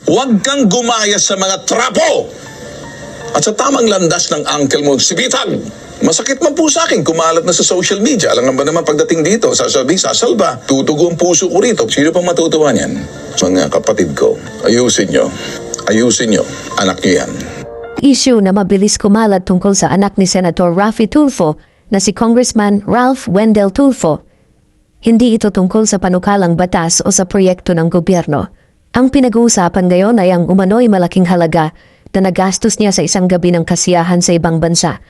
Huwag kang gumaya sa mga trapo! At sa tamang landas ng uncle mo, si Bitag. Masakit man po sa akin, kumalat na sa social media. Alam ba naman pagdating dito, sasabi, sasalba, tutugo ang puso ko rito. Sino pang matutuwa niyan? Mga kapatid ko, ayusin nyo, anak niyo yan. Issue na mabilis kumalat tungkol sa anak ni Senator Raffy Tulfo na si Congressman Ralph Wendell Tulfo. Hindi ito tungkol sa panukalang batas o sa proyekto ng gobyerno. Ang pinag-uusapan ngayon ay ang umano'y malaking halaga na nagastos niya sa isang gabi ng kasiyahan sa ibang bansa.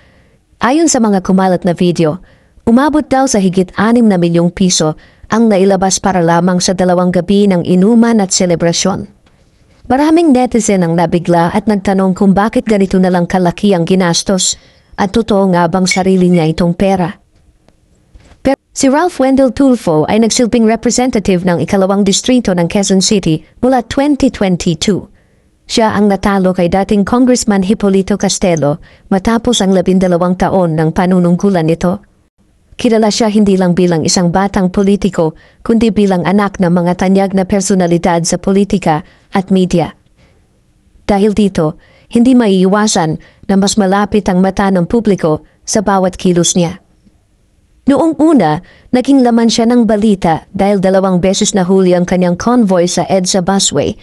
Ayon sa mga kumalat na video, umabot daw sa higit 6 na milyong piso ang nailabas para lamang sa 2 gabi ng inuman at selebrasyon. Maraming netizen ang nabigla at nagtanong kung bakit ganito na lang kalaki ang ginastos at totoo nga bang sarili niya itong pera. Pero si Ralph Wendell Tulfo ay nagsilbing representative ng 2nd distrito ng Quezon City mula 2022. Siya ang natalo kay dating Congressman Hipolito Castelo matapos ang 12 taon ng panunungkulan nito. Kilala siya hindi lang bilang isang batang politiko, kundi bilang anak ng mga tanyag na personalidad sa politika at media. Dahil dito, hindi maiiwasan na mas malapit ang mata ng publiko sa bawat kilos niya. Noong una, naging laman siya ng balita dahil 2 beses nahuli ang kanyang convoy sa EDSA busway.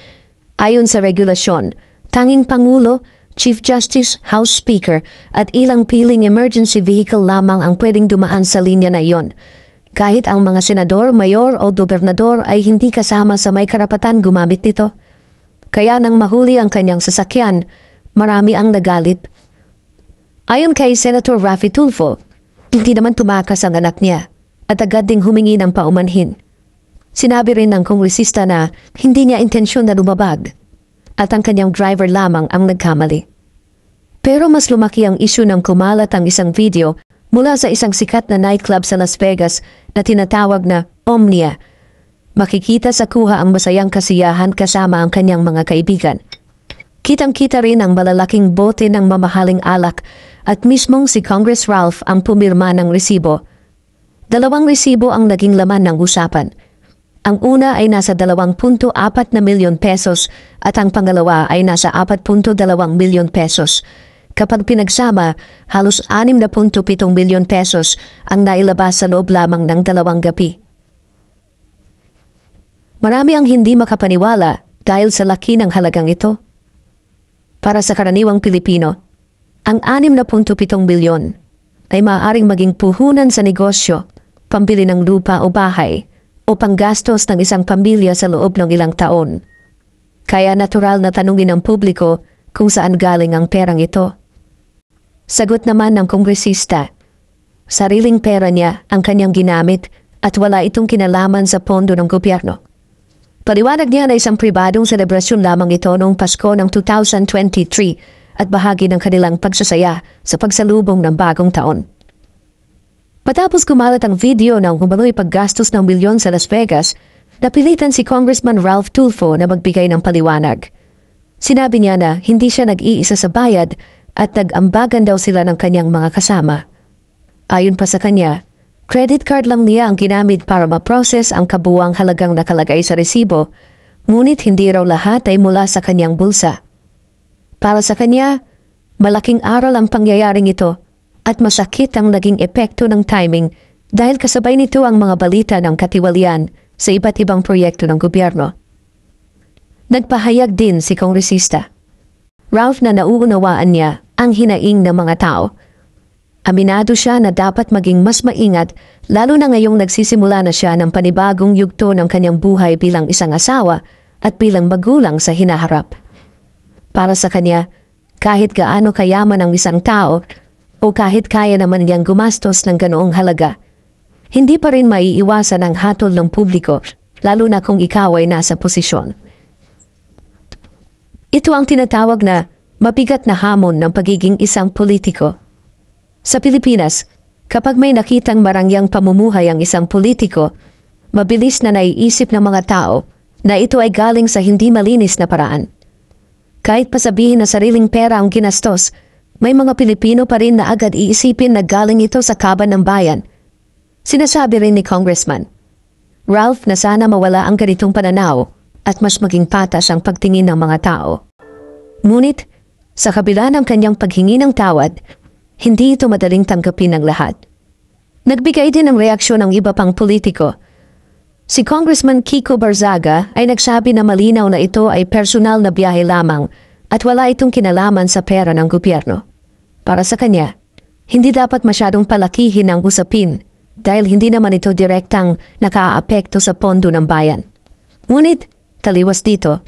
Ayon sa regulasyon, tanging Pangulo, Chief Justice, House Speaker at ilang piling emergency vehicle lamang ang pwedeng dumaan sa linya na iyon. Kahit ang mga senador, mayor o gobernador ay hindi kasama sa may karapatan gumamit nito. Kaya nang mahuli ang kanyang sasakyan, marami ang nagalit. Ayon kay Senator Raffy Tulfo, hindi naman tumakas ang anak niya at agad ding humingi ng paumanhin. Sinabi rin ng kongresista na hindi niya intensyon na lumabag at ang kanyang driver lamang ang nagkamali. Pero mas lumaki ang issue ng kumalat ang isang video mula sa isang sikat na nightclub sa Las Vegas na tinatawag na Omnia. Makikita sa kuha ang masayang kasiyahan kasama ang kanyang mga kaibigan. Kitang-kita rin ang malalaking bote ng mamahaling alak at mismong si Congress Ralph ang pumirma ng resibo. 2 resibo ang naging laman ng usapan. Ang una ay nasa 2.4 na milyon pesos at ang pangalawa ay nasa 4.2 milyon pesos. Kapag pinagsama, halos 6.7 milyon pesos ang nailabas sa loob lamang ng 2 gabi. Marami ang hindi makapaniwala dahil sa laki ng halagang ito. Para sa karaniwang Pilipino, ang 6.7 milyon ay maaaring maging puhunan sa negosyo, pambili ng lupa o bahay, o panggastos ng isang pamilya sa loob ng ilang taon. Kaya natural na tanungin ng publiko kung saan galing ang perang ito. Sagot naman ng kongresista, sariling pera niya ang kanyang ginamit at wala itong kinalaman sa pondo ng gobyerno. Paliwanag niya na isang pribadong selebrasyon lamang ito noong Pasko ng 2023 at bahagi ng kanilang pagsasaya sa pagsalubong ng bagong taon. Matapos kumalat ang video ng umano'y paggastos ng milyon sa Las Vegas, napilitan si Congressman Ralph Tulfo na magbigay ng paliwanag. Sinabi niya na hindi siya nag-iisa sa bayad at nag-ambagan daw sila ng kanyang mga kasama. Ayon pa sa kanya, credit card lang niya ang ginamit para ma-process ang kabuuang halagang nakalagay sa resibo, ngunit hindi raw lahat ay mula sa kanyang bulsa. Para sa kanya, malaking aral ang pangyayaring ito at masakit ang naging epekto ng timing dahil kasabay nito ang mga balita ng katiwalian sa iba't ibang proyekto ng gobyerno. Nagpahayag din si kongresista. Ralph na nauunawaan niya ang hinaing ng mga tao. Aminado siya na dapat maging mas maingat lalo na ngayong nagsisimula na siya ng panibagong yugto ng kanyang buhay bilang isang asawa at bilang magulang sa hinaharap. Para sa kanya, kahit gaano kayaman ang isang tao o kahit kaya naman niyang gumastos ng ganoong halaga, hindi pa rin maiiwasan ang hatol ng publiko lalo na kung ikaw ay nasa posisyon. Ito ang tinatawag na mabigat na hamon ng pagiging isang politiko. Sa Pilipinas, kapag may nakitang marangyang pamumuhay ang isang politiko, mabilis na naiisip ng mga tao na ito ay galing sa hindi malinis na paraan. Kahit pasabihin na sariling pera ang ginastos, may mga Pilipino pa rin na agad iisipin na galing ito sa kaban ng bayan. Sinasabi rin ni Congressman Ralph na sana mawala ang ganitong pananaw at mas maging patas ang pagtingin ng mga tao. Ngunit, sa kabila ng kanyang paghingi ng tawad, hindi ito madaling tanggapin ng lahat. Nagbigay din ng reaksyon ng iba pang politiko. Si Congressman Kiko Barzaga ay nagsabi na malinaw na ito ay personal na biyahe lamang at wala itong kinalaman sa pera ng gobyerno. Para sa kanya, hindi dapat masyadong palakihin ang usapin dahil hindi naman ito direktang nakaaapekto sa pondo ng bayan. Ngunit, taliwas dito,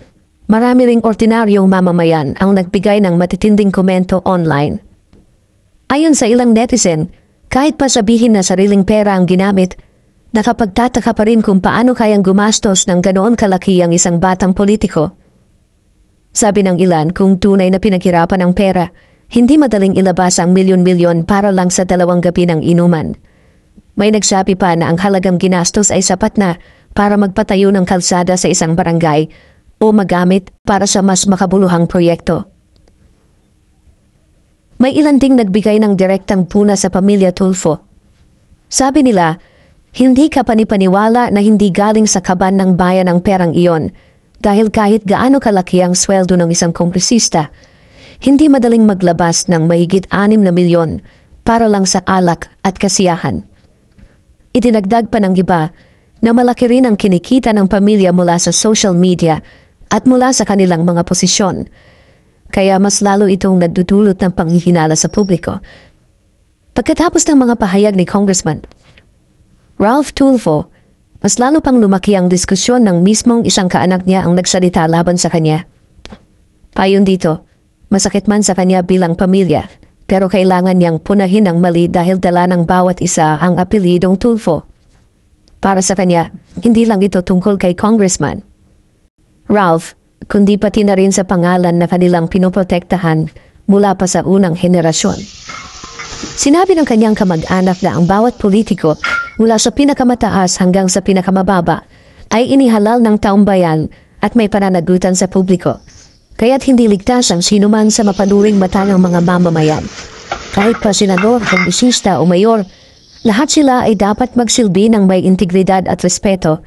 marami ring ordinaryong mamamayan ang nagbigay ng matitinding komento online. Ayon sa ilang netizen, kahit pa sabihin na sariling pera ang ginamit, nakapagtataka pa rin kung paano kayang gumastos ng ganoon kalaki ang isang batang politiko. Sabi ng ilan, kung tunay na pinaghirapan ng pera, hindi madaling ilabas ang milyon-milyon para lang sa 2 gabi ng inuman. May nagsabi pa na ang halagang ginastos ay sapat na para magpatayo ng kalsada sa isang barangay o magamit para sa mas makabuluhang proyekto. May ilan ding nagbigay ng direktang puna sa pamilya Tulfo. Sabi nila, hindi ka panipaniwala na hindi galing sa kaban ng bayan ang perang iyon dahil kahit gaano kalaki ang sweldo ng isang kongresista, hindi madaling maglabas ng mahigit 6 na milyon para lang sa alak at kasiyahan. Idinagdag pa ng iba na malaki rin ang kinikita ng pamilya mula sa social media at mula sa kanilang mga posisyon. Kaya mas lalo itong nagdudulot ng panghihinala sa publiko. Pagkatapos ng mga pahayag ni Congressman Ralph Tulfo, mas lalo pang lumaki ang diskusyon ng mismong isang kaanak niya ang nagsalita laban sa kanya. Payon dito, masakit man sa kanya bilang pamilya, pero kailangan niyang punahin ang mali dahil dala ng bawat isa ang apelidong Tulfo. Para sa kanya, hindi lang ito tungkol kay Congressman Ralph, kundi pati na rin sa pangalan na kanilang pinoprotektahan mula pa sa unang henerasyon. Sinabi ng kanyang kamag-anak na ang bawat politiko mula sa pinakamataas hanggang sa pinakamababa ay inihalal ng taong bayan at may pananagutan sa publiko. Kaya't hindi ligtas ang sinuman sa mapanuring mata ng mga mamamayan. Kahit pa senador, kongresista o mayor, lahat sila ay dapat magsilbi ng may integridad at respeto.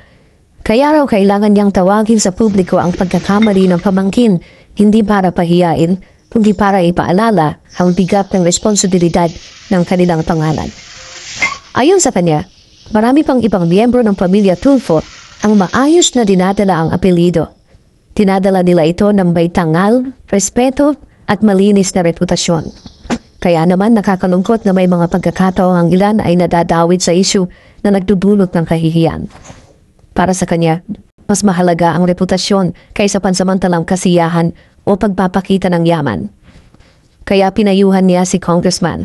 Kaya raw kailangan niyang tawagin sa publiko ang pagkakamali ng pamangkin, hindi para pahiyain, kundi para ipaalala ang bigat ng responsibilidad ng kanilang pangalan. Ayon sa kanya, marami pang ibang miyembro ng pamilya Tulfo ang maayos na dinadala ang apelido. Tinadala nila ito ng may tangal, respeto at malinis na reputasyon. Kaya naman nakakalungkot na may mga pagkakataon ang ilan ay nadadawit sa isyu na nagdudulot ng kahihiyan. Para sa kanya, mas mahalaga ang reputasyon kaysa pansamantalang kasiyahan o pagpapakita ng yaman. Kaya pinayuhan niya si Congressman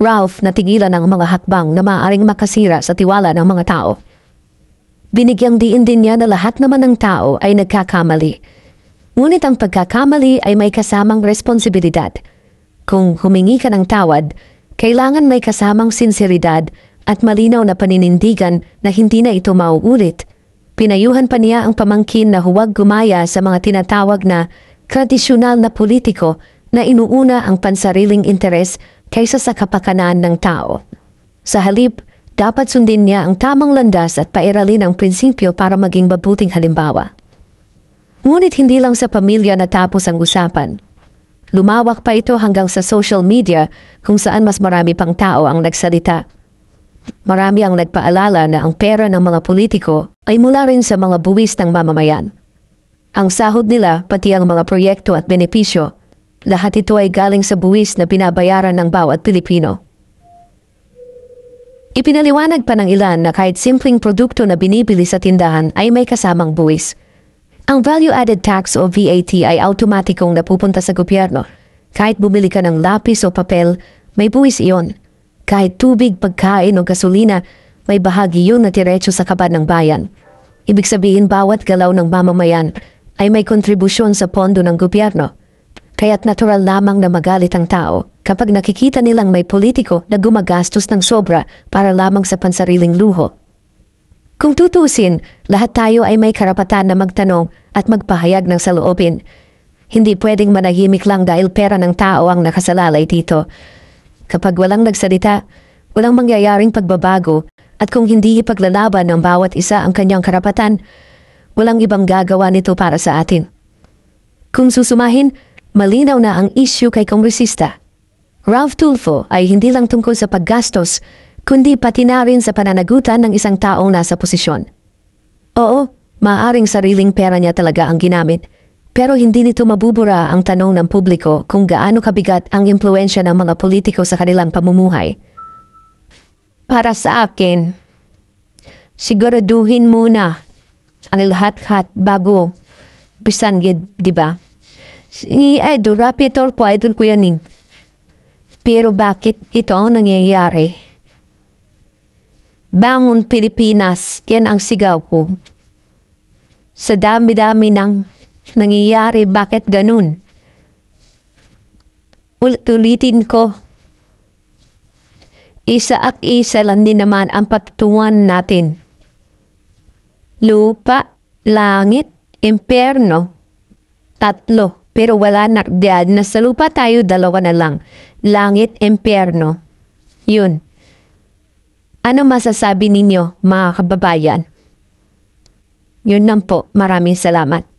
Ralph na tigilan ang mga hakbang na maaaring makasira sa tiwala ng mga tao. Binigyang diin din niya na lahat naman ng tao ay nagkakamali. Ngunit ang pagkakamali ay may kasamang responsibilidad. Kung humingi ka ng tawad, kailangan may kasamang sinseridad at malinaw na paninindigan na hindi na ito mauulit. Pinayuhan pa niya ang pamangkin na huwag gumaya sa mga tinatawag na tradisyonal na politiko na inuuna ang pansariling interes kaysa sa kapakanan ng tao. Sa halip, dapat sundin niya ang tamang landas at pairalin ang prinsipyo para maging mabuting halimbawa. Ngunit hindi lang sa pamilya natapos ang usapan. Lumawak pa ito hanggang sa social media kung saan mas marami pang tao ang nagsalita. Marami ang nagpaalala na ang pera ng mga politiko ay mula rin sa mga buwis ng mamamayan. Ang sahod nila, pati ang mga proyekto at benepisyo, lahat ito ay galing sa buwis na binabayaran ng bawat Pilipino. Ipinaliwanag pa ng ilan na kahit simpleng produkto na binibili sa tindahan ay may kasamang buwis. Ang value-added tax o VAT ay automatikong napupunta sa gobyerno. Kahit bumili ka ng lapis o papel, may buwis iyon. Kahit tubig, pagkain o gasolina, may bahagi yun na diretso sa kaban ng bayan. Ibig sabihin bawat galaw ng mamamayan ay may kontribusyon sa pondo ng gobyerno. Kaya't natural lamang na magalit ang tao kapag nakikita nilang may politiko na gumagastos ng sobra para lamang sa pansariling luho. Kung tutusin, lahat tayo ay may karapatan na magtanong at magpahayag ng saloobin. Hindi pwedeng manahimik lang dahil pera ng tao ang nakasalalay dito. Kapag walang nagsalita, walang mangyayaring pagbabago at kung hindi ipaglalaban ng bawat isa ang kanyang karapatan, Walang ibang gagawa nito para sa atin. Kung susumahin, malinaw na ang issue kay kongresista. Ralph Tulfo ay hindi lang tungkol sa paggastos, kundi pati na rin sa pananagutan ng isang taong nasa posisyon. Oo, maaaring sariling pera niya talaga ang ginamit, pero hindi nito mabubura ang tanong ng publiko kung gaano kabigat ang impluensya ng mga politiko sa kanilang pamumuhay. Para sa akin, siguraduhin muna ang lahat-lahat bago bisan gid, di ba? Si Idol Rafi Tulfo, idol ko yan eh. Pero bakit ito ang nangyayari? Bangon Pilipinas, yan ang sigaw ko. Sa dami-dami ng nangyayari, bakit ganun? Ulitin ko. Isa at isa lang din naman ang patutuan natin. Lupa, langit, impyerno. Tatlo. Pero wala na diyan. Nasa lupa tayo, dalawa na lang. Langit, impyerno. Yun. Ano masasabi ninyo, mga kababayan? Yun lang po. Maraming salamat.